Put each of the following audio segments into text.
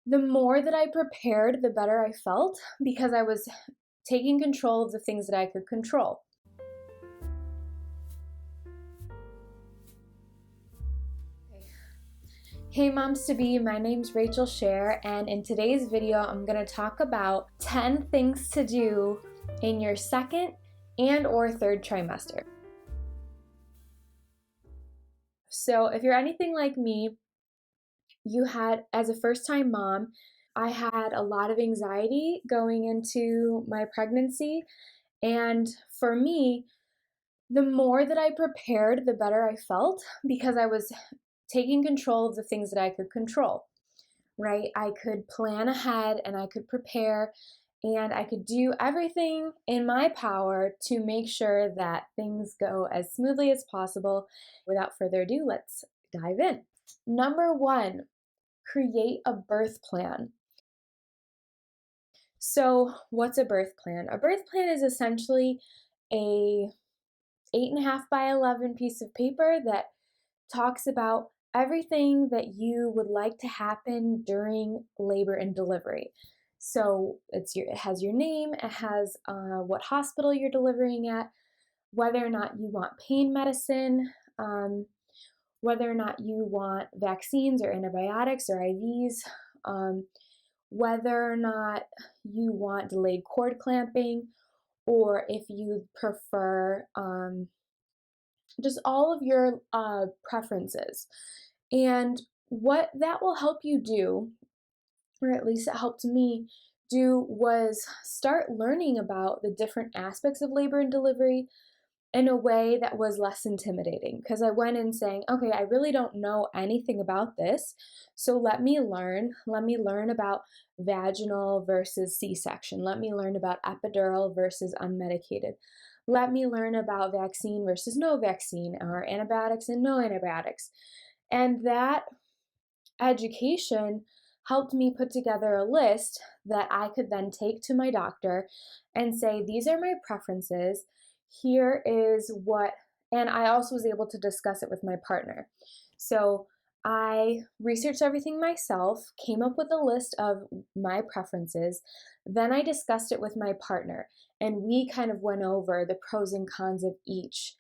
The more that I prepared, the better I felt because I was taking control of the things that I could control. Hey moms to be, my name's Rachel Scher, and in today's video I'm going to talk about 10 things to do in your second and or third trimester. So if you're anything like me, as a first-time mom, I had a lot of anxiety going into my pregnancy, and for me, the more that I prepared, the better I felt because I was taking control of the things that I could control, right? I could plan ahead and I could prepare and I could do everything in my power to make sure that things go as smoothly as possible. Without further ado, let's dive in. Number one, create a birth plan. So, what's a birth plan? A birth plan is essentially a 8.5 by 11 piece of paper that talks about everything that you would like to happen during labor and delivery. So it has your name, it has what hospital you're delivering at, whether or not you want pain medicine, whether or not you want vaccines or antibiotics or IVs, whether or not you want delayed cord clamping, or if you prefer just all of your preferences. And what that will help you do, or at least it helped me do, was start learning about the different aspects of labor and delivery in a way that was less intimidating. Because I went in saying, okay, I really don't know anything about this, so let me learn. Let me learn about vaginal versus C-section. Let me learn about epidural versus unmedicated. Let me learn about vaccine versus no vaccine, or antibiotics and no antibiotics. And that education helped me put together a list that I could then take to my doctor and say, these are my preferences. Here is what, and I also was able to discuss it with my partner. So I researched everything myself, came up with a list of my preferences, then I discussed it with my partner, and we kind of went over the pros and cons of each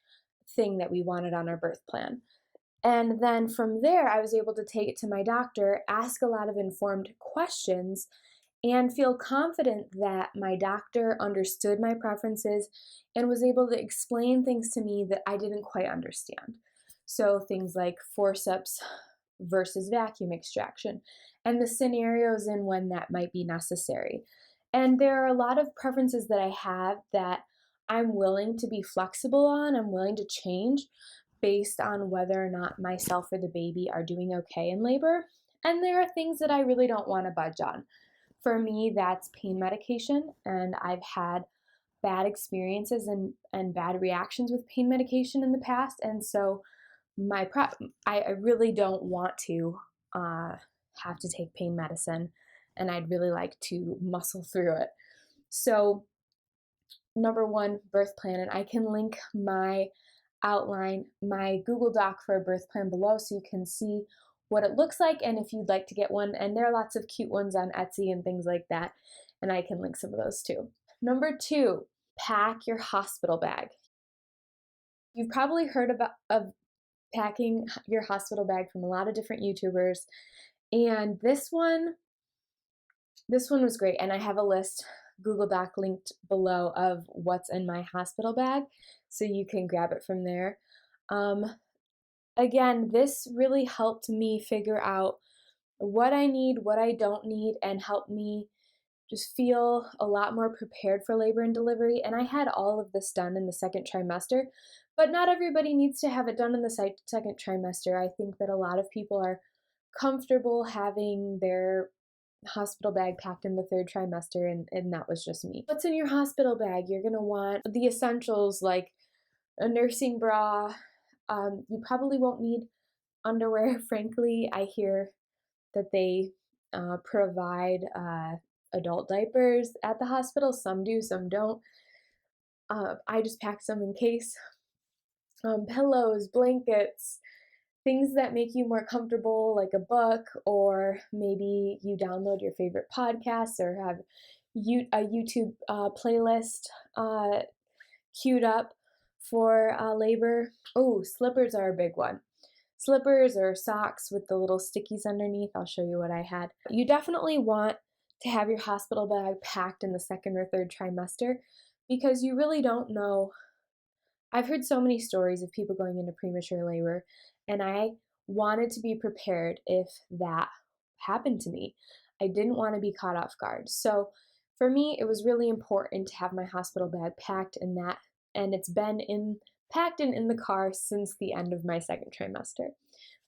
thing that we wanted on our birth plan. And then from there, I was able to take it to my doctor, ask a lot of informed questions, and feel confident that my doctor understood my preferences and was able to explain things to me that I didn't quite understand. So things like forceps versus vacuum extraction, and the scenarios in when that might be necessary. And there are a lot of preferences that I have that I'm willing to be flexible on, I'm willing to change based on whether or not myself or the baby are doing okay in labor. And there are things that I really don't want to budge on. For me, that's pain medication, and I've had bad experiences and bad reactions with pain medication in the past, and so I really don't want to have to take pain medicine, and I'd really like to muscle through it. So, number one, birth plan, and I can link my outline, my Google Doc for a birth plan below so you can see what it looks like and if you'd like to get one. And there are lots of cute ones on Etsy and things like that, and I can link some of those too. Number two, pack your hospital bag. You've probably heard of packing your hospital bag from a lot of different YouTubers, and this one was great, and I have a list, Google Doc linked below, of what's in my hospital bag, so you can grab it from there. Again, this really helped me figure out what I need, what I don't need, and help me just feel a lot more prepared for labor and delivery. And I had all of this done in the second trimester, but not everybody needs to have it done in the second trimester. I think that a lot of people are comfortable having their hospital bag packed in the third trimester, and that was just me. What's in your hospital bag? You're gonna want the essentials like a nursing bra. You probably won't need underwear, frankly. I hear that they provide adult diapers at the hospital. Some do, some don't. I just packed some in case. Pillows, blankets, things that make you more comfortable, like a book, or maybe you download your favorite podcasts or have a YouTube playlist queued up for labor. Oh, slippers are a big one. Slippers or socks with the little stickies underneath. I'll show you what I had. You definitely want to have your hospital bag packed in the second or third trimester because you really don't know. I've heard so many stories of people going into premature labor, and I wanted to be prepared if that happened to me. I didn't want to be caught off guard. So for me, it was really important to have my hospital bag packed in that, and it's been packed and in the car since the end of my second trimester.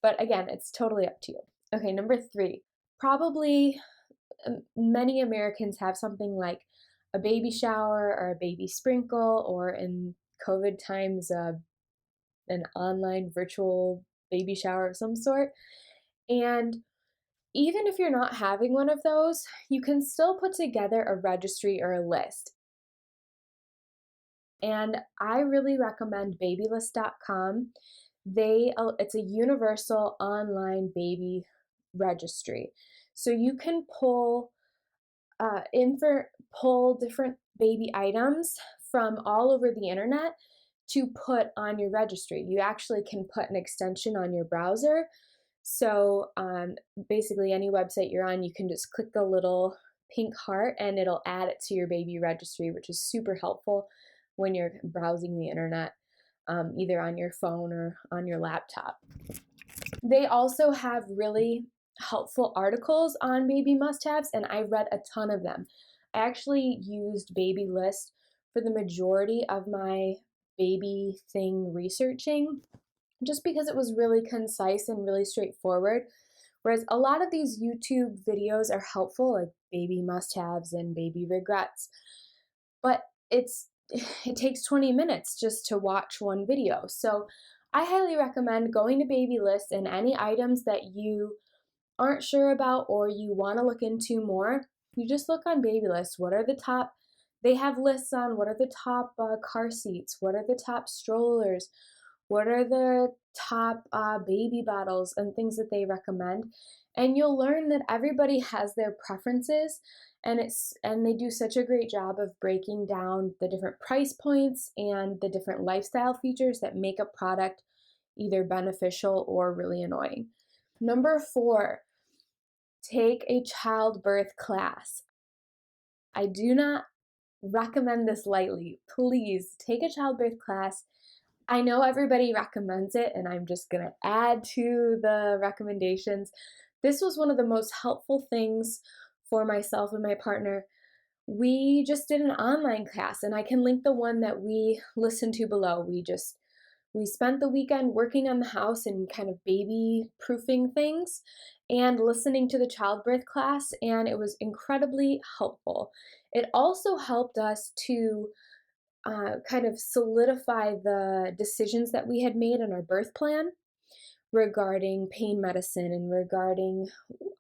But again, it's totally up to you. Okay, number 3, probably many Americans have something like a baby shower or a baby sprinkle, or in COVID times, an online virtual baby shower of some sort. And even if you're not having one of those, you can still put together a registry or a list. And I really recommend babylist.com. It's a universal online baby registry. So you can pull different baby items from all over the internet to put on your registry. You actually can put an extension on your browser. So basically any website you're on, you can just click a little pink heart and it'll add it to your baby registry, which is super helpful when you're browsing the internet, either on your phone or on your laptop. They also have really helpful articles on baby must-haves, and I read a ton of them. I actually used Baby List for the majority of my baby thing researching, just because it was really concise and really straightforward. Whereas a lot of these YouTube videos are helpful, like baby must-haves and baby regrets, but it takes 20 minutes just to watch one video. So I highly recommend going to Baby List, and any items that you aren't sure about or you want to look into more, you just look on Baby List. They have lists on what are the top car seats, what are the top strollers, what are the top baby bottles and things that they recommend. And you'll learn that everybody has their preferences, and they do such a great job of breaking down the different price points and the different lifestyle features that make a product either beneficial or really annoying. Number 4, take a childbirth class. I do not recommend this lightly. Please take a childbirth class. I know everybody recommends it, and I'm just going to add to the recommendations. This was one of the most helpful things for myself and my partner. We just did an online class, and I can link the one that we listened to below. We spent the weekend working on the house and kind of baby proofing things and listening to the childbirth class, and it was incredibly helpful. It also helped us to kind of solidify the decisions that we had made in our birth plan regarding pain medicine and regarding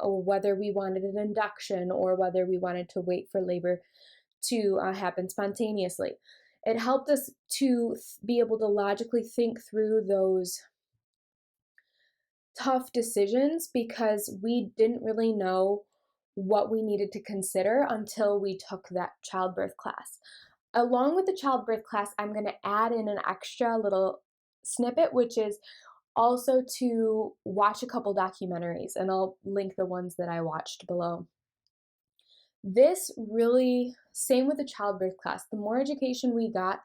whether we wanted an induction or whether we wanted to wait for labor to happen spontaneously. It helped us to be able to logically think through those tough decisions because we didn't really know what we needed to consider until we took that childbirth class. Along with the childbirth class, I'm going to add in an extra little snippet, which is also to watch a couple documentaries, and I'll link the ones that I watched below. This really, same with the childbirth class, the more education we got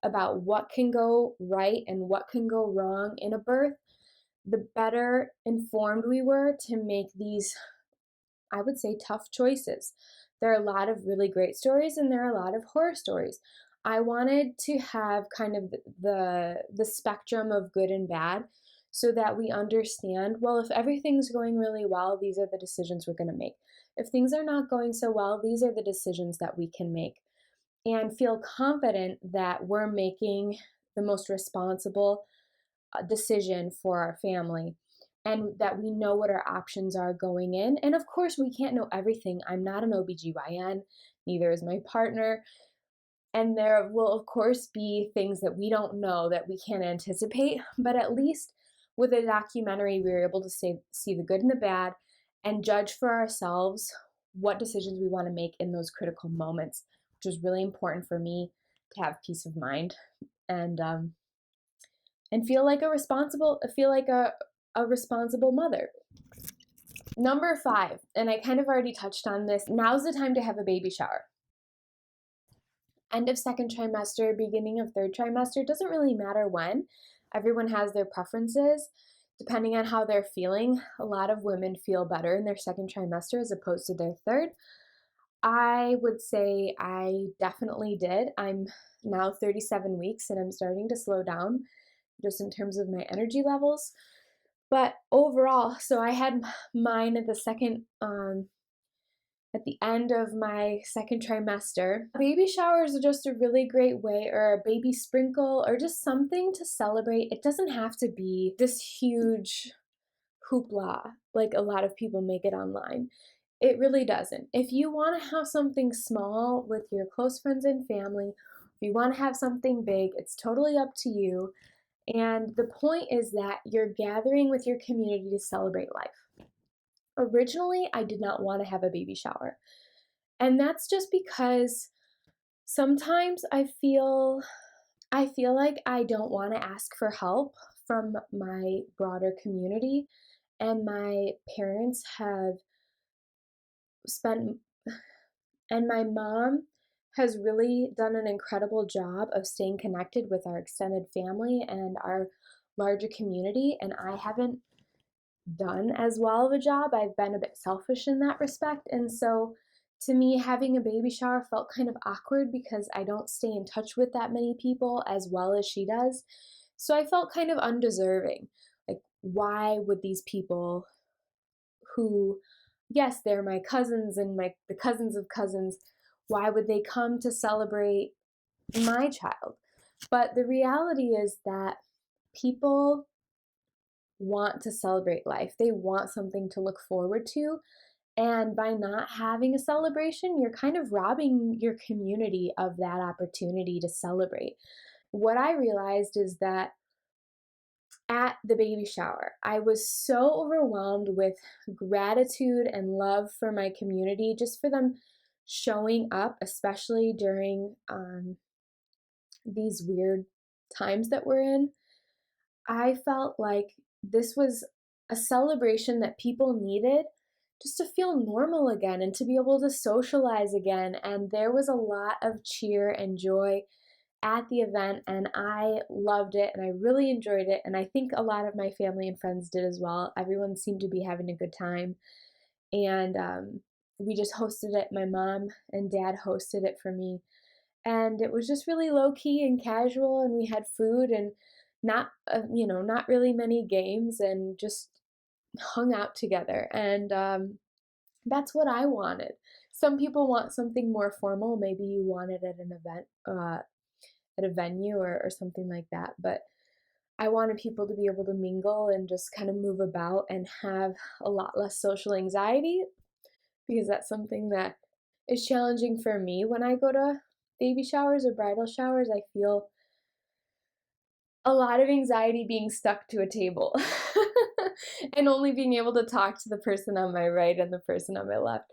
about what can go right and what can go wrong in a birth, the better informed we were to make these, I would say, tough choices. There are a lot of really great stories and there are a lot of horror stories. I wanted to have kind of the spectrum of good and bad so that we understand, well, if everything's going really well, these are the decisions we're going to make. If things are not going so well, these are the decisions that we can make, and feel confident that we're making the most responsible decision for our family and that we know what our options are going in. And of course, we can't know everything. I'm not an OBGYN, neither is my partner. And there will, of course, be things that we don't know that we can't anticipate, but at least with a documentary, we were able to see the good and the bad and judge for ourselves what decisions we want to make in those critical moments, which is really important for me to have peace of mind and feel like a responsible mother. Number 5, and I kind of already touched on this, now's the time to have a baby shower. End of second trimester, beginning of third trimester, doesn't really matter when. Everyone has their preferences depending on how they're feeling. A lot of women feel better in their second trimester as opposed to their third. I would say I definitely did. I'm now 37 weeks and I'm starting to slow down just in terms of my energy levels. But overall, so I had mine at the end of my second trimester. Baby showers are just a really great way, or a baby sprinkle, or just something to celebrate. It doesn't have to be this huge hoopla like a lot of people make it online. It really doesn't. If you want to have something small with your close friends and family, if you want to have something big, it's totally up to you. And the point is that you're gathering with your community to celebrate life. Originally, I did not want to have a baby shower. And that's just because sometimes I feel like I don't want to ask for help from my broader community, and my parents have spent and my mom has really done an incredible job of staying connected with our extended family and our larger community, and I haven't done as well of a job. I've been a bit selfish in that respect, and so to me, having a baby shower felt kind of awkward because I don't stay in touch with that many people as well as she does. So I felt kind of undeserving. Like, why would these people who, yes, they're my cousins and the cousins of cousins, why would they come to celebrate my child? But the reality is that people want to celebrate life. They want something to look forward to. And by not having a celebration, you're kind of robbing your community of that opportunity to celebrate. What I realized is that at the baby shower, I was so overwhelmed with gratitude and love for my community, just for them showing up, especially during these weird times that we're in. I felt like this was a celebration that people needed just to feel normal again and to be able to socialize again. And there was a lot of cheer and joy at the event, and I loved it and I really enjoyed it. And I think a lot of my family and friends did as well. Everyone seemed to be having a good time. And we just hosted it. My mom and dad hosted it for me. And it was just really low key and casual, and we had food and not really many games, and just hung out together. And that's what I wanted. Some people want something more formal. Maybe you want it at an event, at a venue or something like that. But I wanted people to be able to mingle and just kind of move about and have a lot less social anxiety, because that's something that is challenging for me when I go to baby showers or bridal showers. I feel a lot of anxiety being stuck to a table and only being able to talk to the person on my right and the person on my left.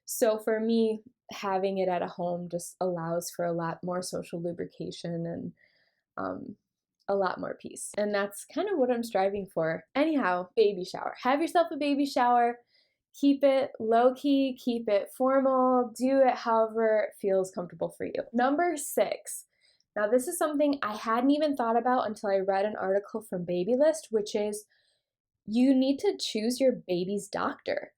So for me, having it at a home just allows for a lot more social lubrication and a lot more peace. And that's kind of what I'm striving for. Anyhow, baby shower. Have yourself a baby shower. Keep it low key, keep it formal, do it however it feels comfortable for you. Number 6. Now, this is something I hadn't even thought about until I read an article from Babylist, which is you need to choose your baby's doctor.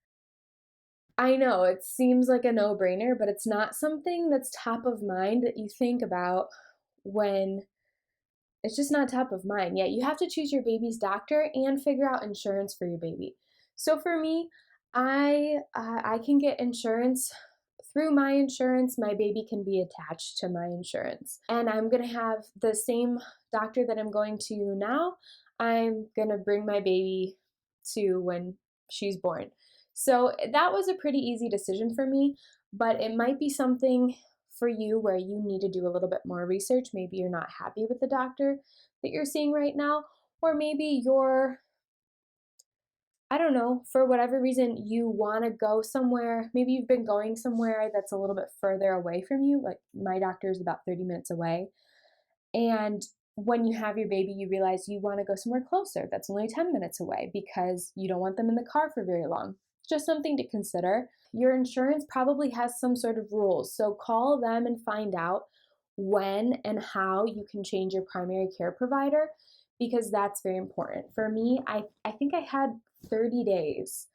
I know it seems like a no-brainer, but it's not something that's top of mind that you think about when it's just not top of mind. Yet you have to choose your baby's doctor and figure out insurance for your baby. So for me, I can get insurance through my insurance. My baby can be attached to my insurance, and I'm gonna have the same doctor that I'm going to now. I'm gonna bring my baby to when she's born. So that was a pretty easy decision for me, but it might be something for you where you need to do a little bit more research. Maybe you're not happy with the doctor that you're seeing right now, or maybe you're I don't know, for whatever reason you want to go somewhere, maybe you've been going somewhere that's a little bit further away from you, like my doctor is about 30 minutes away. And when you have your baby, you realize you want to go somewhere closer that's only 10 minutes away because you don't want them in the car for very long. Just something to consider. Your insurance probably has some sort of rules, so call them and find out when and how you can change your primary care provider because that's very important. For me, I think I had 30 days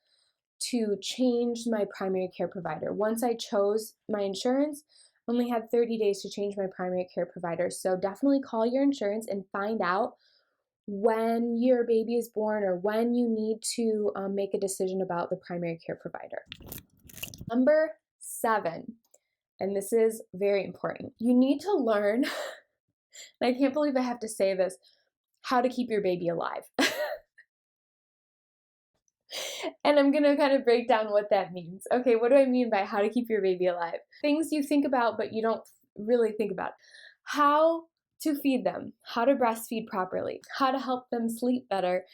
to change my primary care provider. Once I chose my insurance, I only had 30 days to change my primary care provider. So definitely call your insurance and find out when your baby is born or when you need to make a decision about the primary care provider. Number 7, and this is very important. You need to learn, and I can't believe I have to say this, how to keep your baby alive. And I'm gonna kind of break down what that means. Okay, what do I mean by how to keep your baby alive? Things you think about, but you don't really think about. How to feed them, how to breastfeed properly, how to help them sleep better,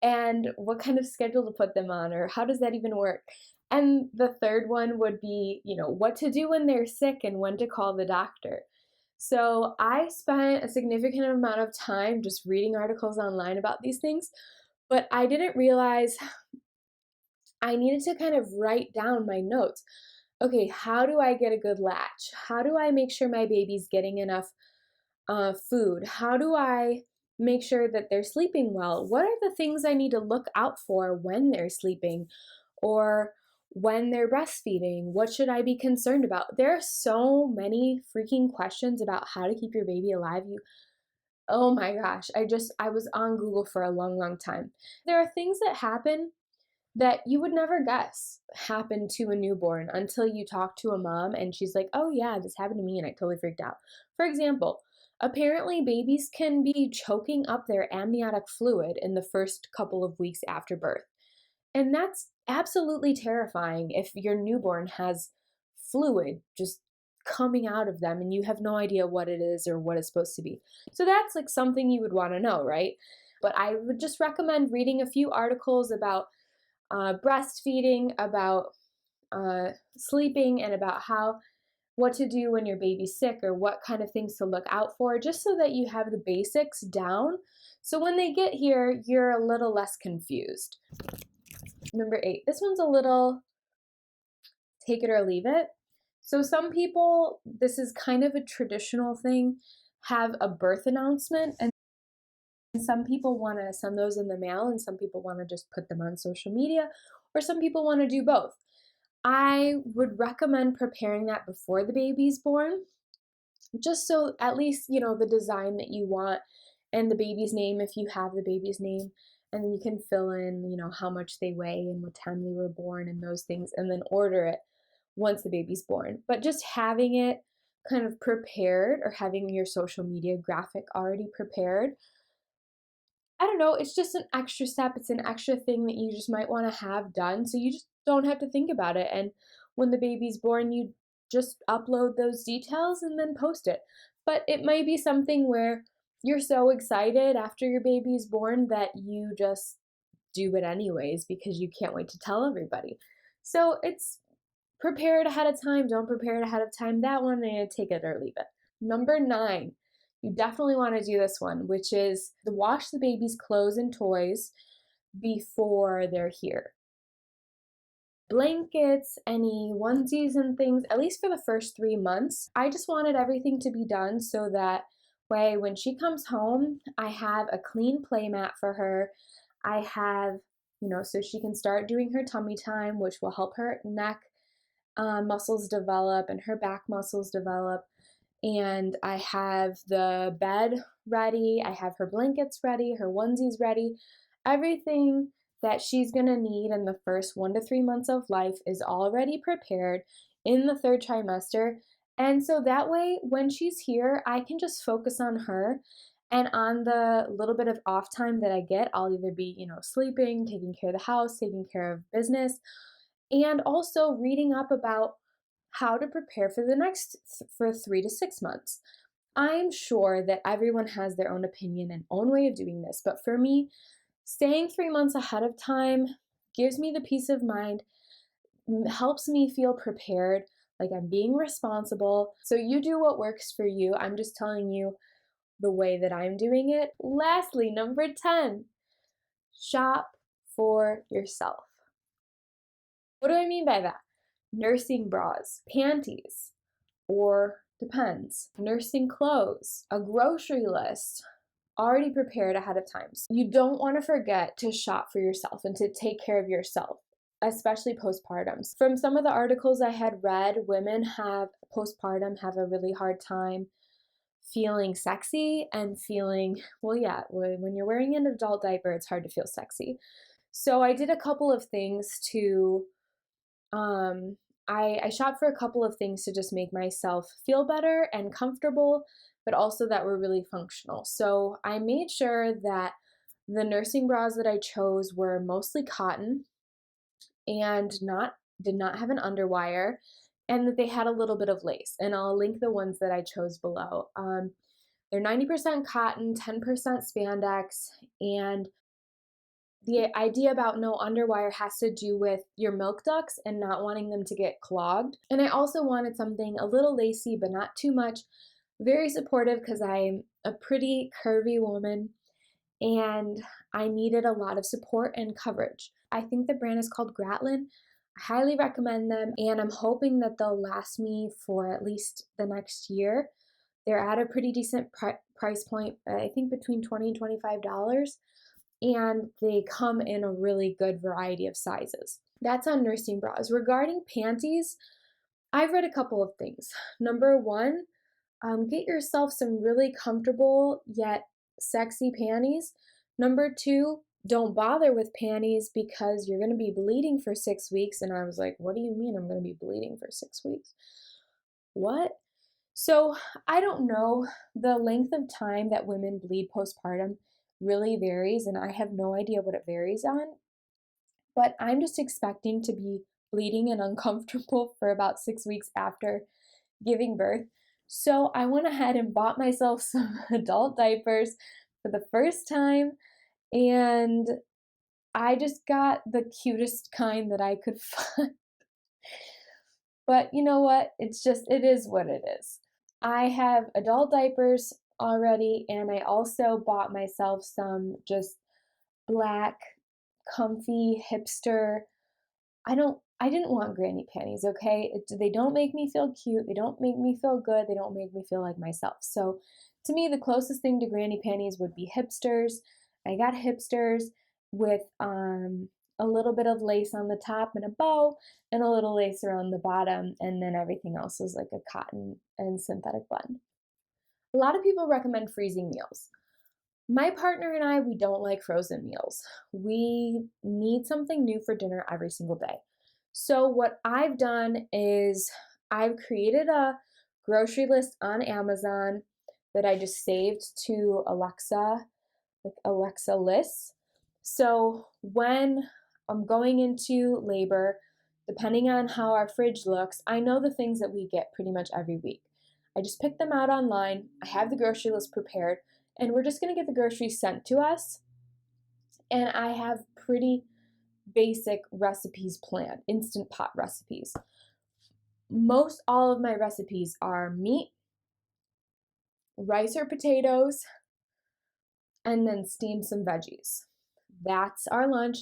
and what kind of schedule to put them on, or how does that even work? And the third one would be, what to do when they're sick and when to call the doctor. So I spent a significant amount of time just reading articles online about these things, but I didn't realize I needed to kind of write down my notes. Okay, how do I get a good latch? How do I make sure my baby's getting enough food? How do I make sure that they're sleeping well? What are the things I need to look out for when they're sleeping or when they're breastfeeding? What should I be concerned about? There are so many freaking questions about how to keep your baby alive. Oh my gosh, I was on Google for a long, long time. There are things that happen that you would never guess happen to a newborn until you talk to a mom and she's like, oh yeah, this happened to me and I totally freaked out. For example, apparently babies can be choking up their amniotic fluid in the first couple of weeks after birth. And that's absolutely terrifying if your newborn has fluid just coming out of them and you have no idea what it is or what it's supposed to be. So that's like something you would want to know, right? But I would just recommend reading a few articles about breastfeeding, about sleeping, and about what to do when your baby's sick or what kind of things to look out for, just so that you have the basics down. So when they get here, you're a little less confused. Number 8, this one's a little take it or leave it. So some people, this is kind of a traditional thing, have a birth announcement, and some people want to send those in the mail, and some people want to just put them on social media, or some people want to do both. I would recommend preparing that before the baby's born, just so at least, the design that you want and the baby's name if you have the baby's name, and then you can fill in, how much they weigh and what time they were born and those things, and then order it once the baby's born. But just having it kind of prepared or having your social media graphic already prepared, I don't know, it's just an extra step. It's an extra thing that you just might want to have done so you just don't have to think about it. And when the baby's born, you just upload those details and then post it. But it might be something where you're so excited after your baby's born that you just do it anyways because you can't wait to tell everybody. So it's prepare it ahead of time. Don't prepare it ahead of time. That one, take it or leave it. Number 9, you definitely want to do this one, which is to wash the baby's clothes and toys before they're here. Blankets, any onesies and things, at least for the first 3 months. I just wanted everything to be done so that way when she comes home, I have a clean play mat for her. I have, so she can start doing her tummy time, which will help her neck muscles develop and her back muscles develop. And I have the bed ready, I have her blankets ready, her onesies ready. Everything that she's gonna need in the first 1 to 3 months of life is already prepared in the 3rd trimester. And so that way, when she's here, I can just focus on her. And on the little bit of off time that I get, I'll either be, sleeping, taking care of the house, taking care of business, and also reading up about how to prepare for the next for 3 to 6 months. I'm sure that everyone has their own opinion and own way of doing this, but for me, staying 3 months ahead of time gives me the peace of mind, helps me feel prepared, like I'm being responsible. So you do what works for you. I'm just telling you the way that I'm doing it. Lastly, number 10, shop for yourself. What do I mean by that? Nursing bras, panties, or depends, nursing clothes, a grocery list, already prepared ahead of time. So you don't want to forget to shop for yourself and to take care of yourself, especially postpartum. From some of the articles I had read, women postpartum have a really hard time feeling sexy and feeling, well, yeah, when you're wearing an adult diaper, it's hard to feel sexy. So I did a couple of things to, I shopped for a couple of things to just make myself feel better and comfortable, but also that were really functional. So I made sure that the nursing bras that I chose were mostly cotton and did not have an underwire, and that they had a little bit of lace. And I'll link the ones that I chose below. They're 90% cotton, 10% spandex, and the idea about no underwire has to do with your milk ducts and not wanting them to get clogged. And I also wanted something a little lacy, but not too much. Very supportive because I'm a pretty curvy woman and I needed a lot of support and coverage. I think the brand is called Gratlin. I highly recommend them, and I'm hoping that they'll last me for at least the next year. They're at a pretty decent price point, I think between $20 and $25, and they come in a really good variety of sizes. That's on nursing bras. Regarding panties, I've read a couple of things. Number one, get yourself some really comfortable yet sexy panties. Number two, don't bother with panties because you're going to be bleeding for 6 weeks. And I was like, what do you mean I'm going to be bleeding for 6 weeks? What? So I don't know. The length of time that women bleed postpartum really varies, and I have no idea what it varies on. But I'm just expecting to be bleeding and uncomfortable for about 6 weeks after giving birth. So I went ahead and bought myself some adult diapers for the first time, and I just got the cutest kind that I could find. But you know what? It is what it is. I have adult diapers already, and I also bought myself some just black, comfy, hipster. I didn't want granny panties, okay? They don't make me feel cute. They don't make me feel good. They don't make me feel like myself. So to me, the closest thing to granny panties would be hipsters. I got hipsters with a little bit of lace on the top and a bow, and a little lace around the bottom, and then everything else is like a cotton and synthetic blend. A lot of people recommend freezing meals. My partner and I, we don't like frozen meals. We need something new for dinner every single day. So what I've done is I've created a grocery list on Amazon that I just saved to Alexa, like Alexa lists. So when I'm going into labor, depending on how our fridge looks, I know the things that we get pretty much every week. I just pick them out online. I have the grocery list prepared, and we're just going to get the groceries sent to us. And I have pretty basic recipes planned, instant pot recipes. Most all of my recipes are meat, rice or potatoes, and then steam some veggies. That's our lunch,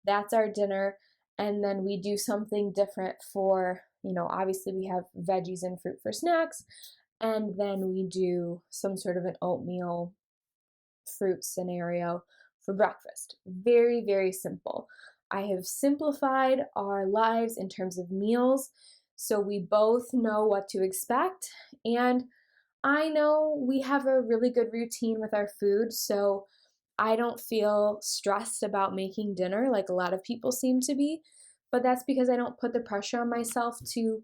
that's our dinner, and then we do something different for, obviously we have veggies and fruit for snacks, and then we do some sort of an oatmeal fruit scenario for breakfast. Very, very simple. I have simplified our lives in terms of meals so we both know what to expect, and I know we have a really good routine with our food, so I don't feel stressed about making dinner like a lot of people seem to be, but that's because I don't put the pressure on myself to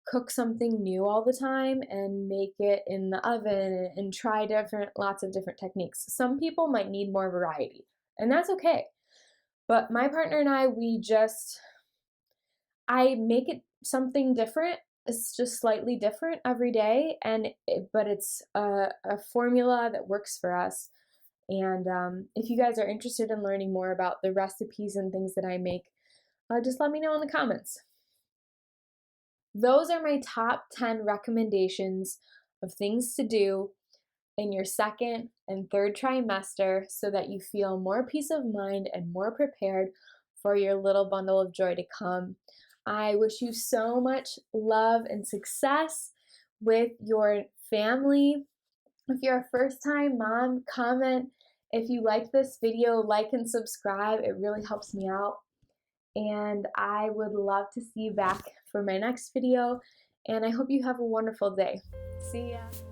cook something new all the time and make it in the oven and try lots of different techniques. Some people might need more variety, and that's okay. But my partner and I make it something different. It's just slightly different every day, but it's a formula that works for us. And if you guys are interested in learning more about the recipes and things that I make, just let me know in the comments. Those are my top 10 recommendations of things to do in your second and third trimester so that you feel more peace of mind and more prepared for your little bundle of joy to come. I wish you so much love and success with your family. If you're a first-time mom, comment. If you like this video, like and subscribe. It really helps me out. And I would love to see you back for my next video. And I hope you have a wonderful day. See ya.